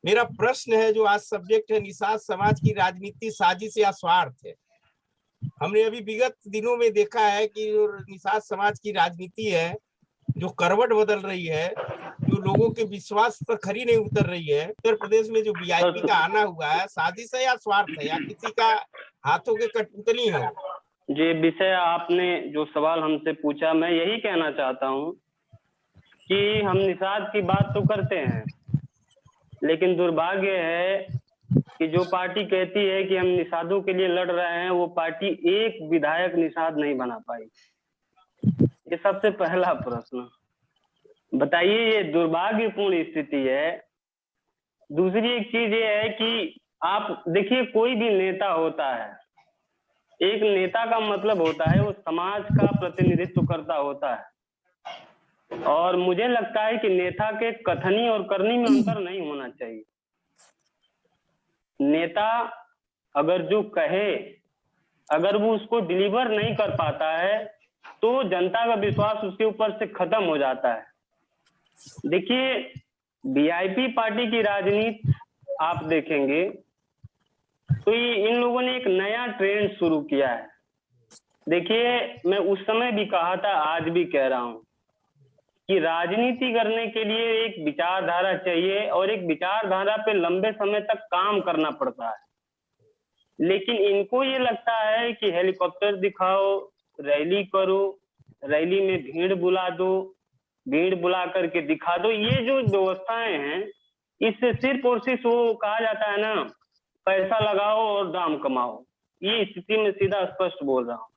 मेरा प्रश्न है, जो आज सब्जेक्ट है, निषाद समाज की राजनीति साजिश या स्वार्थ है। हमने अभी विगत दिनों में देखा है कि जो निषाद समाज की राजनीति है, जो करवट बदल रही है, जो लोगों के विश्वास पर खरी नहीं उतर रही है। उत्तर प्रदेश में जो वीआईपी का आना हुआ है, साजिश है या स्वार्थ है, या किसी का हाथों के कठपुतली है? जी, विषय आपने जो सवाल हमसे पूछा, मैं यही कहना चाहता हूँ कि हम निषाद की बात तो करते हैं, लेकिन दुर्भाग्य है कि जो पार्टी कहती है कि हम निषादों के लिए लड़ रहे हैं, वो पार्टी एक विधायक निषाद नहीं बना पाई। ये सबसे पहला प्रश्न। बताइए, ये दुर्भाग्यपूर्ण स्थिति है। दूसरी एक चीज ये है कि आप देखिए, कोई भी नेता होता है, एक नेता का मतलब होता है वो समाज का प्रतिनिधित्व करता होता है, और मुझे लगता है कि नेता के कथनी और करनी में अंतर नहीं होना चाहिए। नेता अगर जो कहे, अगर वो उसको डिलीवर नहीं कर पाता है, तो जनता का विश्वास उसके ऊपर से खत्म हो जाता है। देखिए, वीआईपी पार्टी की राजनीति आप देखेंगे तो ये इन लोगों ने एक नया ट्रेंड शुरू किया है। देखिए, मैं उस समय भी कहा था, आज भी कह रहा हूं कि राजनीति करने के लिए एक विचारधारा चाहिए, और एक विचारधारा पे लंबे समय तक काम करना पड़ता है। लेकिन इनको ये लगता है कि हेलीकॉप्टर दिखाओ, रैली करो, रैली में भीड़ बुला दो, भीड़ बुला करके दिखा दो। ये जो व्यवस्थाएं हैं, इससे सिर्फ और सिर्फ वो कहा जाता है ना, पैसा लगाओ और दाम कमाओ। ये स्थिति में सीधा स्पष्ट बोल रहा हूँ।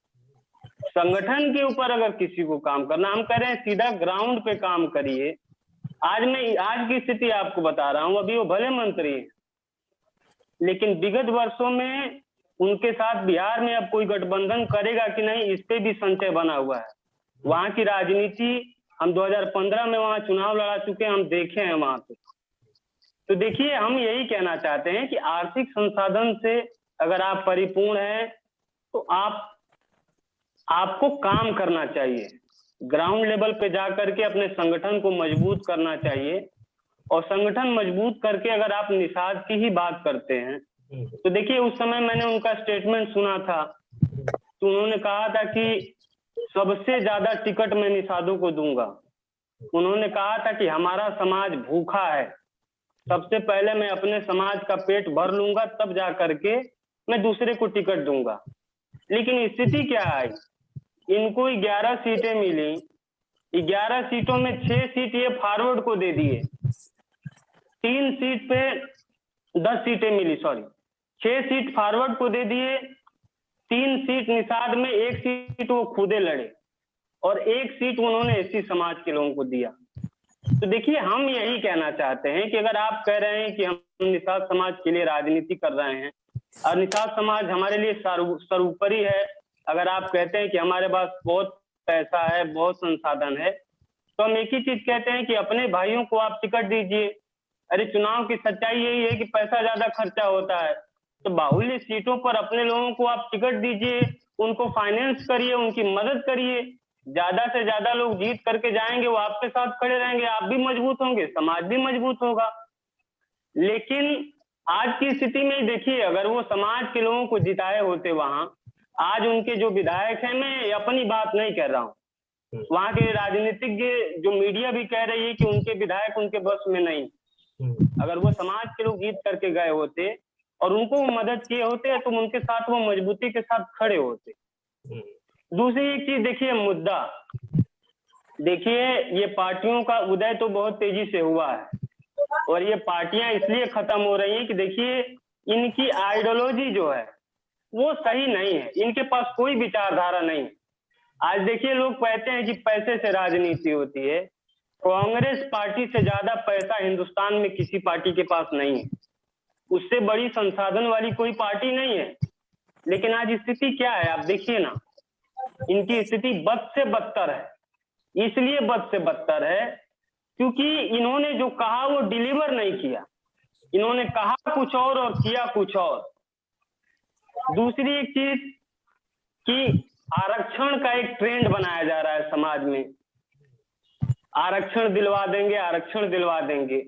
संगठन के ऊपर अगर किसी को काम करना, हम कह रहे हैं सीधा ग्राउंड पे काम करिए। आज की स्थिति आपको बता रहा हूँ, अभी वो भले मंत्री हैं, लेकिन विगत वर्षों में उनके साथ बिहार में अब कोई गठबंधन करेगा कि नहीं, इस पे भी संशय बना हुआ है। वहां की राजनीति, हम 2015 में वहां चुनाव लड़ा चुके हैं, हम देखे हैं वहां पे। तो देखिए, हम यही कहना चाहते हैं कि आर्थिक संसाधन से अगर आप परिपूर्ण हैं, तो आपको काम करना चाहिए, ग्राउंड लेवल पे जाकर के अपने संगठन को मजबूत करना चाहिए। और संगठन मजबूत करके अगर आप निषाद की ही बात करते हैं, तो देखिए, उस समय मैंने उनका स्टेटमेंट सुना था, तो उन्होंने कहा था कि सबसे ज्यादा टिकट मैं निषादों को दूंगा। उन्होंने कहा था कि हमारा समाज भूखा है, सबसे पहले मैं अपने समाज का पेट भर लूंगा, तब जा करके मैं दूसरे को टिकट दूंगा। लेकिन स्थिति क्या आई, इनको 11 सीटें मिली, 11 सीटों में 6 सीट ये फॉरवर्ड को दे दिए, 3 सीट पे 10 सीटें मिली, सॉरी 6 सीट फॉरवर्ड को दे दिए, 3 सीट निषाद में, 1 सीट वो खुदे लड़े, और 1 सीट उन्होंने एससी समाज के लोगों को दिया। तो देखिए, हम यही कहना चाहते हैं कि अगर आप कह रहे हैं कि हम निषाद समाज के लिए राजनीति कर रहे हैं, और निषाद समाज हमारे लिए सर्वोपरि है, अगर आप कहते हैं कि हमारे पास बहुत पैसा है, बहुत संसाधन है, तो हम एक ही चीज कहते हैं कि अपने भाइयों को आप टिकट दीजिए। अरे, चुनाव की सच्चाई यही है कि पैसा ज्यादा खर्चा होता है, तो बाहुल्य सीटों पर अपने लोगों को आप टिकट दीजिए, उनको फाइनेंस करिए, उनकी मदद करिए। ज्यादा से ज्यादा लोग जीत करके जाएंगे, वो आपके साथ खड़े रहेंगे, आप भी मजबूत होंगे, समाज भी मजबूत होगा। लेकिन आज की स्थिति में देखिए, अगर वो समाज के लोगों को जिताए होते वहां, आज उनके जो विधायक हैं, मैं अपनी बात नहीं कर रहा हूँ, वहां के राजनीतिज्ञ, जो मीडिया भी कह रही है कि उनके विधायक उनके बस में नहीं, अगर वो समाज के लोग जीत करके गए होते और उनको वो मदद किए होते, तो उनके साथ वो मजबूती के साथ खड़े होते। दूसरी एक चीज देखिए, मुद्दा देखिए, ये पार्टियों का उदय तो बहुत तेजी से हुआ है, और ये पार्टियां इसलिए खत्म हो रही हैं कि देखिए, इनकी आइडियोलॉजी जो है वो सही नहीं है, इनके पास कोई विचारधारा नहीं है। आज देखिए, लोग कहते हैं कि पैसे से राजनीति होती है। कांग्रेस पार्टी से ज्यादा पैसा हिंदुस्तान में किसी पार्टी के पास नहीं है, उससे बड़ी संसाधन वाली कोई पार्टी नहीं है। लेकिन आज स्थिति क्या है, आप देखिए ना, इनकी स्थिति बद से बदतर है। इसलिए बद से बदतर है क्योंकि इन्होंने जो कहा वो डिलीवर नहीं किया, इन्होंने कहा कुछ और किया कुछ और। दूसरी एक चीज कि आरक्षण का एक ट्रेंड बनाया जा रहा है समाज में, आरक्षण दिलवा देंगे, आरक्षण दिलवा देंगे।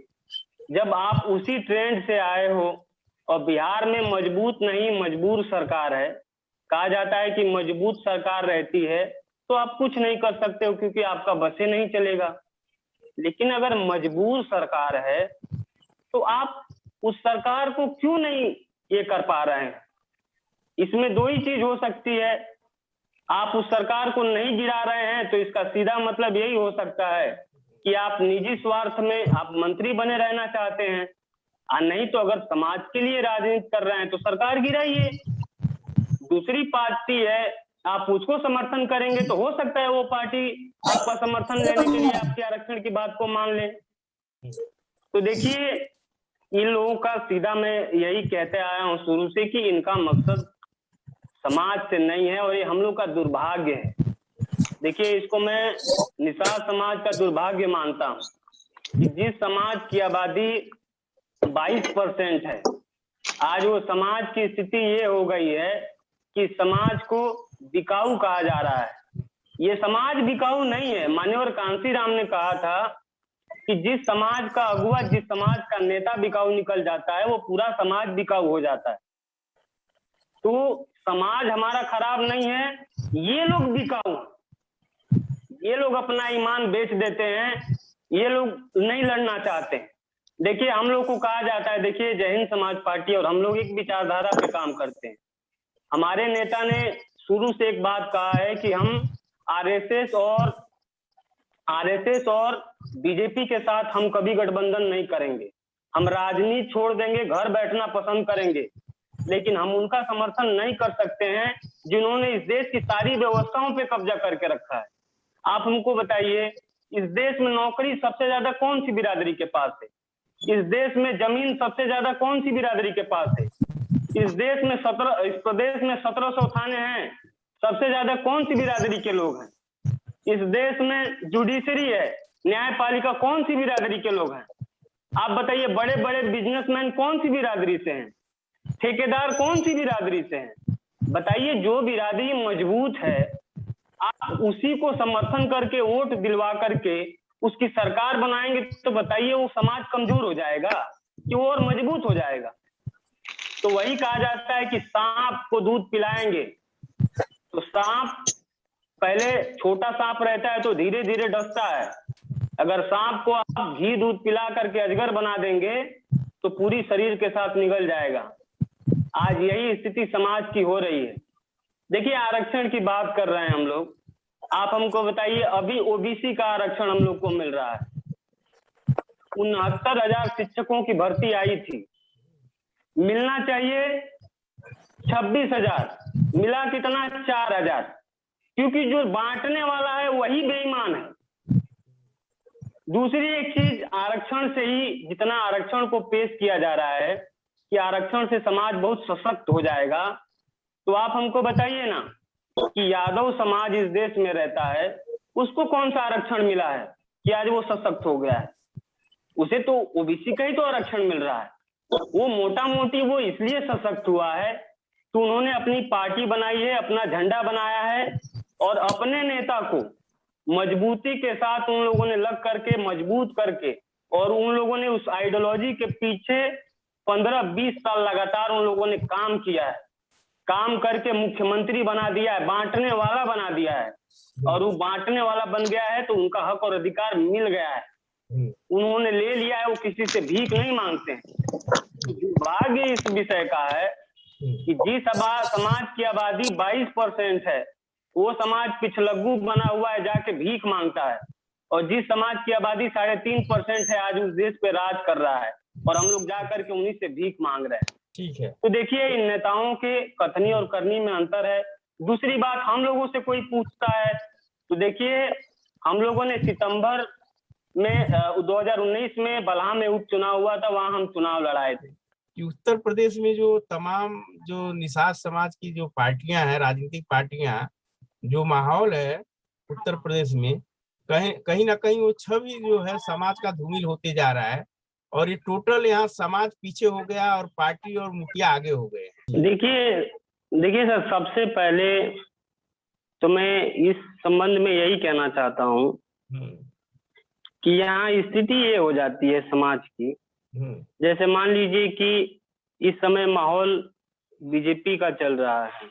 जब आप उसी ट्रेंड से आए हो और बिहार में मजबूत नहीं मजबूर सरकार है, कहा जाता है कि मजबूत सरकार रहती है तो आप कुछ नहीं कर सकते हो क्योंकि आपका बसे नहीं चलेगा। लेकिन अगर मजबूर सरकार है तो आप उस सरकार को क्यों नहीं ये कर पा रहे हैं? इसमें दो ही चीज हो सकती है। आप उस सरकार को नहीं गिरा रहे हैं तो इसका सीधा मतलब यही हो सकता है कि आप निजी स्वार्थ में आप मंत्री बने रहना चाहते हैं, और नहीं तो अगर समाज के लिए राजनीति कर रहे हैं तो सरकार गिराइए। दूसरी पार्टी है, आप उसको समर्थन करेंगे तो हो सकता है वो पार्टी आपका समर्थन लेने के लिए आपके आरक्षण की बात को मान ले। तो देखिए, इन लोगों का सीधा मैं यही कहते आया हूं शुरू से कि इनका मकसद समाज से नहीं है और ये हम लोग का दुर्भाग्य है। देखिए, इसको मैं निषाद समाज का दुर्भाग्य मानता हूं कि जिस समाज की आबादी 22% है, आज वो समाज की स्थिति ये हो गई है कि समाज को बिकाऊ कहा जा रहा है। ये समाज बिकाऊ नहीं है। मान्यवर कांशीराम ने कहा था कि जिस समाज का अगुआ, जिस समाज का नेता बिकाऊ निकल जाता है वो पूरा समाज बिकाऊ हो जाता है। तो समाज हमारा खराब नहीं है, ये लोग बिकाऊ, ये लोग अपना ईमान बेच देते हैं, ये लोग नहीं लड़ना चाहते। देखिए, हम लोग को कहा जाता है, देखिए जय हिंद समाज पार्टी और हम लोग एक विचारधारा पे काम करते हैं। हमारे नेता ने शुरू से एक बात कहा है कि हम आरएसएस और बीजेपी के साथ हम कभी गठबंधन नहीं करेंगे। हम राजनीति छोड़ देंगे, घर बैठना पसंद करेंगे, लेकिन हम उनका समर्थन नहीं कर सकते हैं जिन्होंने इस देश की सारी व्यवस्थाओं पे कब्जा करके रखा है। आप हमको बताइए, इस देश में नौकरी सबसे ज्यादा कौन सी बिरादरी के पास है? इस देश में जमीन सबसे ज्यादा कौन सी बिरादरी के पास है? इस प्रदेश में 1700 थाने हैं, सबसे ज्यादा कौन सी बिरादरी के लोग हैं? इस देश में जुडिशरी है, न्यायपालिका कौन सी बिरादरी के लोग हैं? आप बताइए, बड़े बड़े बिजनेसमैन कौन सी बिरादरी से हैं? ठेकेदार कौन सी बिरादरी से हैं? बताइए, जो बिरादरी मजबूत है आप उसी को समर्थन करके वोट दिलवा करके उसकी सरकार बनाएंगे तो बताइए वो समाज कमजोर हो जाएगा कि वो और मजबूत हो जाएगा? तो वही कहा जाता है कि सांप को दूध पिलाएंगे तो सांप पहले छोटा सांप रहता है तो धीरे धीरे डसता है। अगर सांप को आप घी दूध पिला करके अजगर बना देंगे तो पूरी शरीर के साथ निगल जाएगा। आज यही स्थिति समाज की हो रही है। देखिए, आरक्षण की बात कर रहे हैं हम लोग, आप हमको बताइए, अभी ओबीसी का आरक्षण हम लोग को मिल रहा है। 69,000 शिक्षकों की भर्ती आई थी, मिलना चाहिए 26,000, मिला कितना? 4,000, क्योंकि जो बांटने वाला है वही बेईमान है। दूसरी एक चीज, आरक्षण से ही जितना आरक्षण को पेश किया जा रहा है कि आरक्षण से समाज बहुत सशक्त हो जाएगा, तो आप हमको बताइए ना कि यादव समाज इस देश में रहता है, उसको कौन सा आरक्षण मिला है कि आज वो सशक्त हो गया है? उसे तो ओबीसी का ही तो आरक्षण मिल रहा है। वो मोटा मोटी वो इसलिए सशक्त हुआ है तो उन्होंने अपनी पार्टी बनाई है, अपना झंडा बनाया है और अपने नेता को मजबूती के साथ उन लोगों ने लग करके मजबूत करके, और उन लोगों ने उस आइडियोलॉजी के पीछे 15-20 साल लगातार उन लोगों ने काम किया है, काम करके मुख्यमंत्री बना दिया है, बांटने वाला बना दिया है, और वो बांटने वाला बन गया है तो उनका हक और अधिकार मिल गया है, उन्होंने ले लिया है, वो किसी से भीख नहीं मांगते हैं। दुर्भाग्य इस विषय का है कि जिस समाज की आबादी 22% है वो समाज पिछलग्गू बना हुआ है, जाके भीख मांगता है, और जिस समाज की आबादी 3.5% है आज उस देश पे राज कर रहा है और हम लोग जाकर के उन्हीं से भीख मांग रहे हैं। ठीक है। तो देखिए, इन नेताओं के कथनी और करनी में अंतर है। दूसरी बात, हम लोगों से कोई पूछता है तो देखिए, हम लोगों ने सितंबर में 2019 में बलहा में उपचुनाव हुआ था, वहां हम चुनाव लड़ाए थे। कि उत्तर प्रदेश में जो तमाम जो निषाद समाज की जो पार्टियां हैं, राजनीतिक पार्टियां, जो माहौल है उत्तर प्रदेश में, कहीं ना कहीं वो छवि जो है समाज का धूमिल होते जा रहा है और ये टोटल यहाँ समाज पीछे हो गया और पार्टी और मुखिया आगे हो गए। देखिए सर, सबसे पहले तो मैं इस संबंध में यही कहना चाहता हूँ कि यहाँ स्थिति ये हो जाती है समाज की जैसे मान लीजिए कि इस समय माहौल बीजेपी का चल रहा है।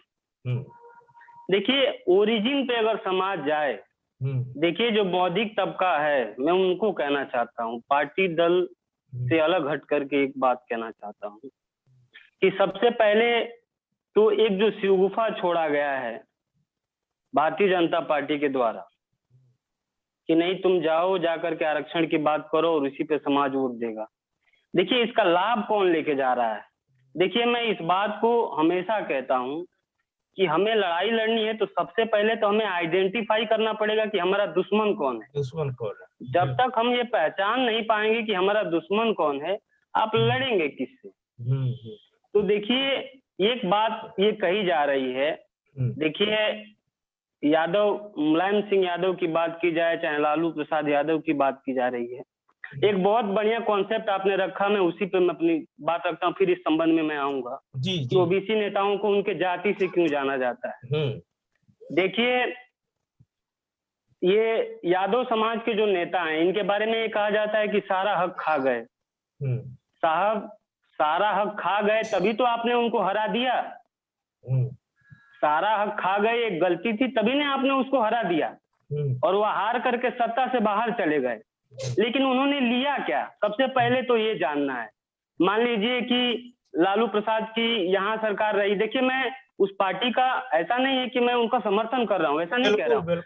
देखिए ओरिजिन पे अगर समाज जाए, देखिए जो बौद्धिक तबका है, मैं उनको कहना चाहता हूँ, पार्टी दल से अलग हट करके एक बात कहना चाहता हूँ कि सबसे पहले तो एक जो शिवगुफा छोड़ा गया है भारतीय जनता पार्टी के द्वारा कि नहीं तुम जाओ जाकर के आरक्षण की बात करो और उसी पे समाज वोट देगा। देखिए इसका लाभ कौन लेके जा रहा है? देखिए मैं इस बात को हमेशा कहता हूं कि हमें लड़ाई लड़नी है तो सबसे पहले तो हमें आइडेंटिफाई करना पड़ेगा कि हमारा दुश्मन कौन है। दुश्मन कौन है? जब तक हम ये पहचान नहीं पाएंगे कि हमारा दुश्मन कौन है, आप लड़ेंगे किससे? तो देखिए एक बात ये कही जा रही है, देखिए यादव, मुलायम सिंह यादव की बात की जाए चाहे लालू प्रसाद यादव की बात की जा रही है, एक बहुत बढ़िया कॉन्सेप्ट आपने रखा, मैं उसी पे मैं अपनी बात रखता हूँ, फिर इस संबंध में मैं आऊंगा कि ओबीसी नेताओं को उनके जाति से क्यों जाना जाता है। देखिए ये यादव समाज के जो नेता हैं इनके बारे में ये कहा जाता है कि सारा हक खा गए। साहब सारा हक खा गए तभी तो आपने उनको हरा दिया। सारा हक खा गए, एक गलती थी तभी ने आपने उसको हरा दिया और वह हार करके सत्ता से बाहर चले गए। लेकिन उन्होंने लिया क्या, सबसे पहले तो ये जानना है। मान लीजिए कि लालू प्रसाद की यहाँ सरकार रही, देखिए मैं उस पार्टी का ऐसा नहीं है कि मैं उनका समर्थन कर रहा हूँ, ऐसा नहीं कह रहा हूँ,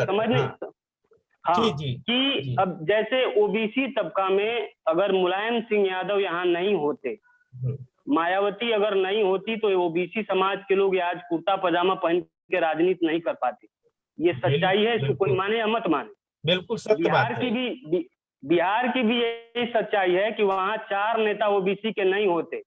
समझने हाँ कि अब जैसे ओबीसी तबका में अगर मुलायम सिंह यादव यहाँ नहीं होते, मायावती अगर नहीं होती तो ओबीसी समाज के लोग आज कुर्ता पजामा पहन के राजनीति नहीं कर पाते। ये सच्चाई है, इसको कोई माने या मत माने। बिल्कुल सत्य बात है। बिहार की भी यही सच्चाई है कि वहाँ 4 नेता ओबीसी के नहीं होते,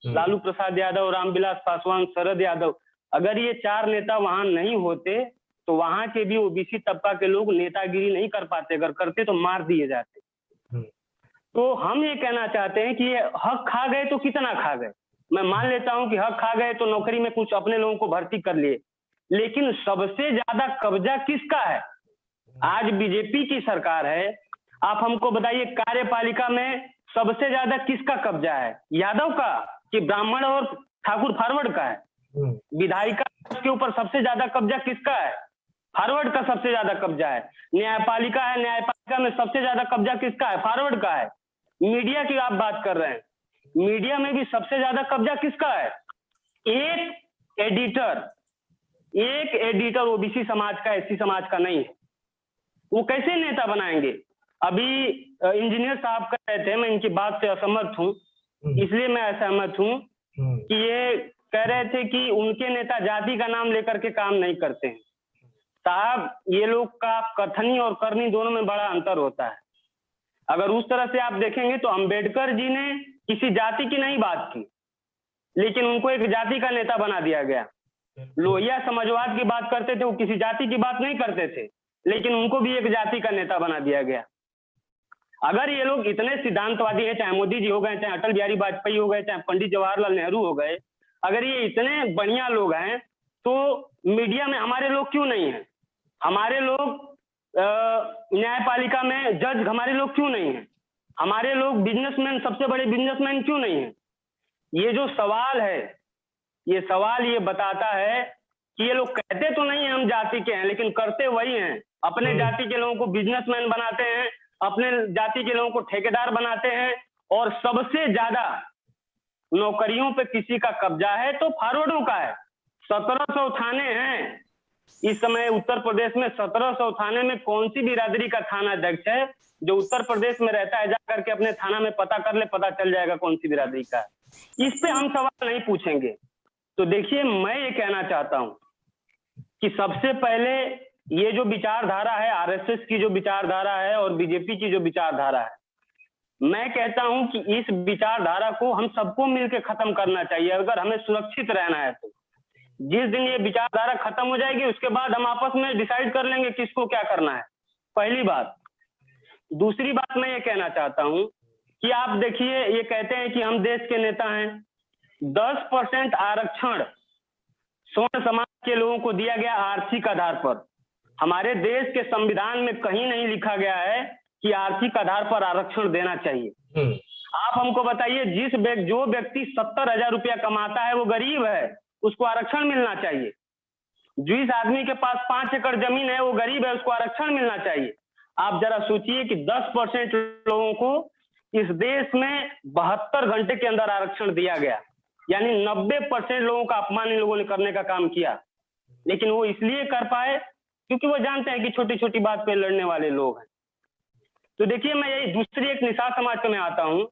लालू प्रसाद यादव, रामविलास पासवान, शरद यादव, अगर ये 4 नेता वहाँ नहीं होते तो वहाँ के भी ओबीसी तबका के लोग नेतागिरी नहीं कर पाते, अगर करते तो मार दिए जाते। तो हम ये कहना चाहते हैं कि ये हक खा गए तो कितना खा गए। मैं मान लेता हूं कि हक खा गए तो नौकरी में कुछ अपने लोगों को भर्ती कर लिए, लेकिन सबसे ज्यादा कब्जा किसका है? आज बीजेपी की सरकार है, आप हमको बताइए कार्यपालिका में सबसे ज्यादा किसका कब्जा है? यादव का कि ब्राह्मण और ठाकुर फारवर्ड का है? विधायिका के ऊपर सबसे ज्यादा कब्जा किसका है? फारवर्ड का सबसे ज्यादा कब्जा है। न्यायपालिका है, न्यायपालिका में सबसे ज्यादा कब्जा किसका है? फारवर्ड का है। मीडिया की आप बात कर रहे हैं, मीडिया में भी सबसे ज्यादा कब्जा किसका है? एक एडिटर ओबीसी समाज का, एससी समाज का नहीं है। वो कैसे नेता बनाएंगे? अभी इंजीनियर साहब कह रहे थे, मैं इनकी बात से असहमत हूं, इसलिए मैं असहमत हूं कि ये कह रहे थे कि उनके नेता जाति का नाम लेकर के काम नहीं करते हैं। साहब ये लोग का कथनी और करनी दोनों में बड़ा अंतर होता है। अगर उस तरह से आप देखेंगे तो अंबेडकर जी ने किसी जाति की नहीं बात की, लेकिन उनको एक जाति का नेता बना दिया गया। लोहिया समाजवाद की बात करते थे, वो किसी जाति की बात नहीं करते थे, लेकिन उनको भी एक जाति का नेता बना दिया गया। अगर ये लोग इतने सिद्धांतवादी हैं, चाहे मोदी जी हो गए, चाहे अटल बिहारी वाजपेयी हो गए, चाहे पंडित जवाहरलाल नेहरू हो गए, अगर ये इतने बढ़िया लोग हैं तो मीडिया में हमारे लोग क्यों नहीं है? हमारे लोग न्यायपालिका में जज हमारे लोग क्यों नहीं है? हमारे लोग बिजनेसमैन, सबसे बड़े बिजनेसमैन क्यों नहीं है? ये जो सवाल है, ये सवाल ये बताता है कि ये लोग कहते तो नहीं है हम जाति के हैं, लेकिन करते वही हैं। अपने जाति के लोगों को बिजनेसमैन बनाते हैं, अपने जाति के लोगों को ठेकेदार बनाते हैं, और सबसे ज्यादा नौकरियों पे किसी का कब्जा है तो फॉरवर्डों का है। 1700 थाने हैं इस समय उत्तर प्रदेश में। 1700 थाने में कौन सी बिरादरी का थाना अध्यक्ष है जो उत्तर प्रदेश में रहता है? जाकर के अपने थाना में पता कर ले, पता चल जाएगा कौन सी बिरादरी का है। इस पे हम सवाल नहीं पूछेंगे। तो देखिए मैं ये कहना चाहता हूं कि सबसे पहले ये जो विचारधारा है, आरएसएस की जो विचारधारा है और बीजेपी की जो विचारधारा है, मैं कहता हूं कि इस विचारधारा को हम सबको मिलकर खत्म करना चाहिए अगर हमें सुरक्षित रहना है। तो जिस दिन ये विचारधारा खत्म हो जाएगी उसके बाद हम आपस में डिसाइड कर लेंगे किसको क्या करना है, पहली बात। दूसरी बात मैं ये कहना चाहता हूं कि आप देखिए, ये कहते हैं कि हम देश के नेता हैं, 10% आरक्षण स्वर्ण समाज के लोगों को दिया गया आर्थिक आधार पर। हमारे देश के संविधान में कहीं नहीं लिखा गया है कि आर्थिक आधार पर आरक्षण देना चाहिए। आप हमको बताइए, जो व्यक्ति 70,000 रुपया कमाता है वो गरीब है, उसको आरक्षण मिलना चाहिए। जिस आदमी के पास 5 एकड़ जमीन है वो गरीब है, उसको आरक्षण मिलना चाहिए। आप जरा सोचिए कि 10% लोगों को इस देश में 72 घंटे के अंदर आरक्षण दिया गया, यानी 90% लोगों का अपमान इन लोगों ने करने का काम किया। लेकिन वो इसलिए कर पाए क्योंकि वो जानते हैं कि छोटी छोटी बात पे लड़ने वाले लोग हैं। तो देखिए, मैं यही दूसरी एक निषाद समाज पे मैं आता हूं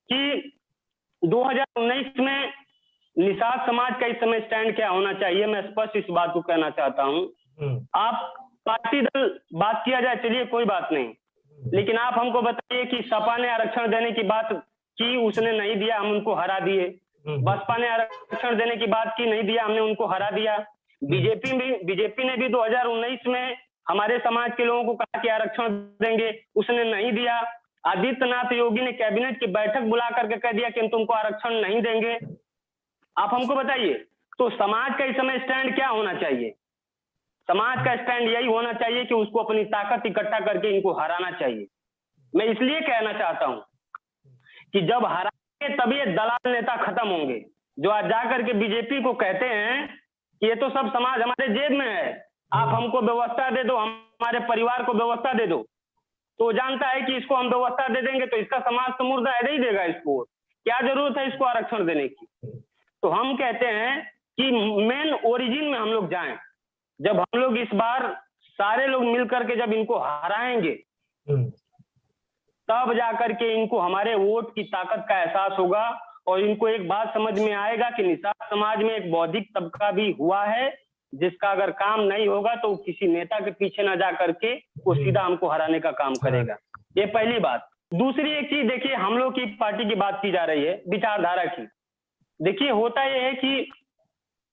कि 2019 में निषाद समाज का इस समय स्टैंड क्या होना चाहिए। मैं स्पष्ट इस बात को कहना चाहता हूं। आप पार्टी दल बात किया जाए, चलिए कोई बात नहीं, लेकिन आप हमको बताइए कि सपा ने आरक्षण देने की बात की, उसने नहीं दिया, हम उनको हरा दिए। बसपा ने आरक्षण देने की बात की, नहीं दिया, हमने उनको हरा दिया। बीजेपी ने भी 2019 में हमारे समाज के लोगों को कहा कि आरक्षण देंगे, उसने नहीं दिया। आदित्यनाथ योगी ने कैबिनेट की बैठक बुला करके कह दिया कि हम तुमको आरक्षण नहीं देंगे। आप हमको बताइए, तो समाज का इस समय स्टैंड क्या होना चाहिए? समाज का स्टैंड यही होना चाहिए कि उसको अपनी ताकत इकट्ठा करके इनको हराना चाहिए। मैं इसलिए कहना चाहता हूं कि जब हराएंगे तभी ये दलाल नेता खत्म होंगे, जो आज जाकर के बीजेपी को कहते हैं कि ये तो सब समाज हमारे जेब में है, आप हमको व्यवस्था दे दो, हमारे परिवार को व्यवस्था दे दो। तो जानता है कि इसको हम व्यवस्था दे देंगे तो इसका समाज तो मुर्दा है, नहीं देगा इसको, क्या जरूरत है इसको आरक्षण देने की। तो हम कहते हैं कि मेन ओरिजिन में हम लोग जाएं। जब हम लोग इस बार सारे लोग मिलकर के जब इनको हराएंगे तब जाकर के इनको हमारे वोट की ताकत का एहसास होगा और इनको एक बात समझ में आएगा कि निषाद समाज में एक बौद्धिक तबका भी हुआ है, जिसका अगर काम नहीं होगा तो किसी नेता के पीछे ना जा करके वो सीधा हमको हराने का काम करेगा। ये पहली बात। दूसरी एक चीज देखिए, हम लोग की पार्टी की बात की जा रही है, विचारधारा की। देखिए, होता यह है कि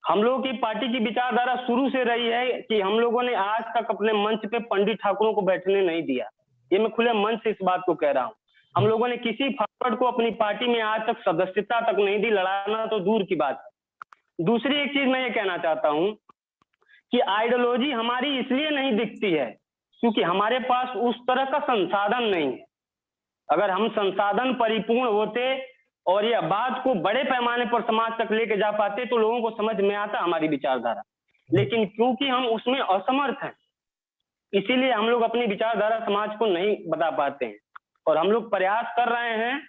हम लोगों की पार्टी की विचारधारा शुरू से रही है कि हम लोगों ने आज तक अपने मंच पे पंडित ठाकुरों को बैठने नहीं दिया। ये मैं खुले मन से इस बात को कह रहा हूं। हम लोगों ने किसी फॉरवर्ड को अपनी पार्टी में आज तक सदस्यता तक नहीं दी, लड़ाना तो दूर की बात है। दूसरी एक चीज मैं ये कहना चाहता हूं कि आइडियोलॉजी हमारी इसलिए नहीं दिखती है क्योंकि हमारे पास उस तरह का संसाधन नहीं है। अगर हम संसाधन परिपूर्ण होते और ये बात को बड़े पैमाने पर समाज तक लेके जा पाते तो लोगों को समझ में आता हमारी विचारधारा। लेकिन क्योंकि हम उसमें असमर्थ हैं, इसीलिए हम लोग अपनी विचारधारा समाज को नहीं बता पाते हैं। और हम लोग प्रयास कर रहे हैं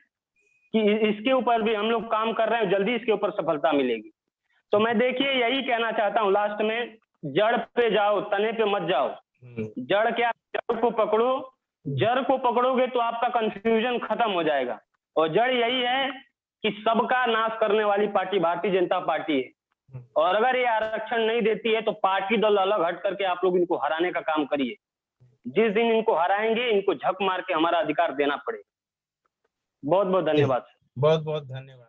कि इसके ऊपर भी हम लोग काम कर रहे हैं, जल्दी इसके ऊपर सफलता मिलेगी। तो मैं देखिए यही कहना चाहता हूँ लास्ट में, जड़ पे जाओ, तने पे मत जाओ। जड़ क्या, जड़ को पकड़ो। जड़ को पकड़ोगे तो आपका कंफ्यूजन खत्म हो जाएगा। और जड़ यही है कि सबका नाश करने वाली पार्टी भारतीय जनता पार्टी है। और अगर ये आरक्षण नहीं देती है तो पार्टी दल अलग हट करके आप लोग इनको हराने का काम करिए। जिस दिन इनको हराएंगे, इनको झक मार के हमारा अधिकार देना पड़ेगा। बहुत बहुत धन्यवाद। बहुत बहुत धन्यवाद।